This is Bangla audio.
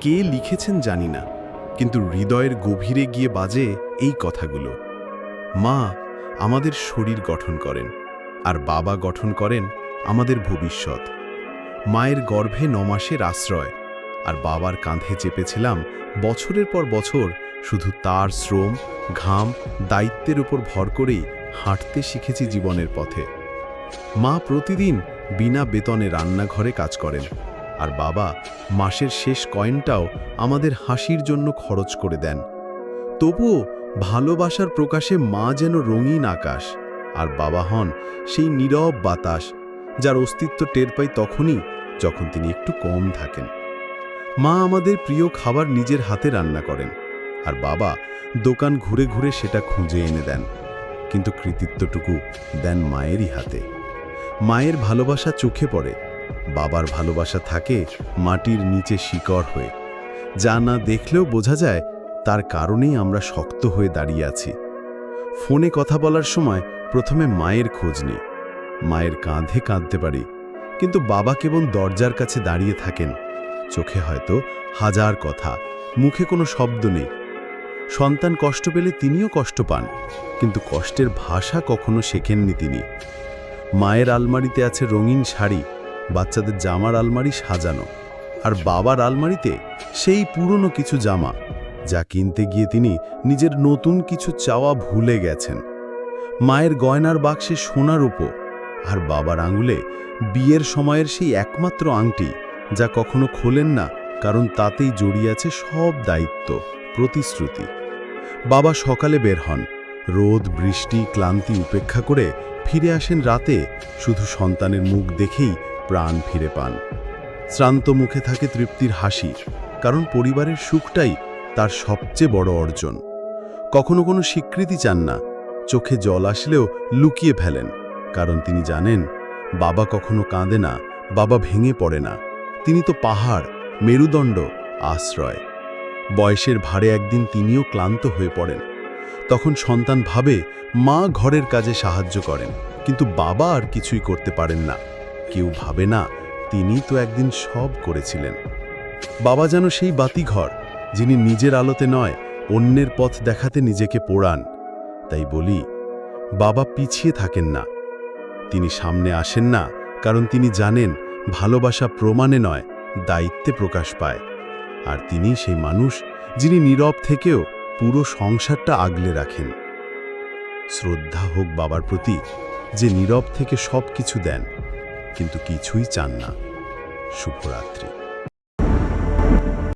কে লিখেছেন জানি না, কিন্তু হৃদয়ের গভীরে গিয়ে বাজে এই কথাগুলো। মা আমাদের শরীর গঠন করেন, আর বাবা গঠন করেন আমাদের ভবিষ্যৎ। মায়ের গর্ভে ৯ মাসের আশ্রয়, আর বাবার কাঁধে চেপেছিলাম বছরের পর বছর, শুধু তার শ্রম, ঘাম, দায়িত্বের উপর ভর করেই হাঁটতে শিখেছি জীবনের পথে। মা প্রতিদিন বিনা বেতনে রান্নাঘরে কাজ করেন, আর বাবা মাসের শেষ কয়েনটাও আমাদের হাসির জন্য খরচ করে দেন। তবুও ভালোবাসার প্রকাশে মা যেন রঙিন আকাশ, আর বাবা হন সেই নীরব বাতাস, যার অস্তিত্ব টের পাই তখনই যখন তিনি একটু কম থাকেন। মা আমাদের প্রিয় খাবার নিজের হাতে রান্না করেন, আর বাবা দোকান ঘুরে ঘুরে সেটা খুঁজে এনে দেন, কিন্তু কৃতিত্বটুকু দেন মায়েরই হাতে। মায়ের ভালোবাসা চোখে পড়ে, বাবার ভালোবাসা থাকে মাটির নিচে শিকড় হয়ে। যা না দেখলেও বোঝা যায় তার কারণেই আমরা শক্ত হয়ে দাঁড়িয়ে আছি। ফোনে কথা বলার সময় প্রথমে মায়ের খোঁজ নিই, মায়ের কাঁধে কাঁদতে পারি, কিন্তু বাবা কেবল দরজার কাছে দাঁড়িয়ে থাকেন, চোখে হয়তো হাজার কথা, মুখে কোনো শব্দ নেই। সন্তান কষ্ট পেলে তিনিও কষ্ট পান, কিন্তু কষ্টের ভাষা কখনো শেখেননি তিনি। মায়ের আলমারিতে আছে রঙিন শাড়ি, বাচ্চাদের জামার আলমারি সাজানো, আর বাবার আলমারিতে সেই পুরনো কিছু জামা, যা কিনতে গিয়ে তিনি নিজের নতুন কিছু চাওয়া ভুলে গেছেন। মায়ের গয়নার বাক্সে সোনার রূপো, আর বাবার আঙুলে বিয়ের সময়ের সেই একমাত্র আংটি, যা কখনো খোলেন না, কারণ তাতেই জড়িয়ে আছে সব দায়িত্ব, প্রতিশ্রুতি। বাবা সকালে বের হন, রোদ, বৃষ্টি, ক্লান্তি উপেক্ষা করে ফিরে আসেন রাতে, শুধু সন্তানের মুখ দেখেই প্রাণ ফিরে পান। শ্রান্ত মুখে থাকে তৃপ্তির হাসি, কারণ পরিবারের সুখটাই তার সবচেয়ে বড় অর্জন। কখনো কোনো স্বীকৃতি চান না, চোখে জল আসলেও লুকিয়ে ফেলেন, কারণ তিনি জানেন বাবা কখনো কাঁদে না, বাবা ভেঙে পড়ে না। তিনি তো পাহাড়, মেরুদণ্ড, আশ্রয়। বয়সের ভারে একদিন তিনিও ক্লান্ত হয়ে পড়েন। তখন সন্তান ভাবে মা ঘরের কাজে সাহায্য করেন, কিন্তু বাবা আর কিছুই করতে পারেন না। কেউ ভাবে না তিনি তো একদিন সব করেছিলেন। বাবা যেন সেই বাতিঘর, যিনি নিজের আলোতে নয়, অন্যের পথ দেখাতে নিজেকে পোড়ান। তাই বলি, বাবা পিছিয়ে থাকেন না, তিনি সামনে আসেন না, কারণ তিনি জানেন ভালোবাসা প্রমাণে নয়, দায়িত্বে প্রকাশ পায়। আর তিনি সেই মানুষ যিনি নীরব থেকেও পুরো সংসারটা আগলে রাখেন। শ্রদ্ধা হোক বাবার প্রতি, যে নীরব থেকে সব কিছু দেন, কিন্তু কিছুই চান না। শুভরাত্রি।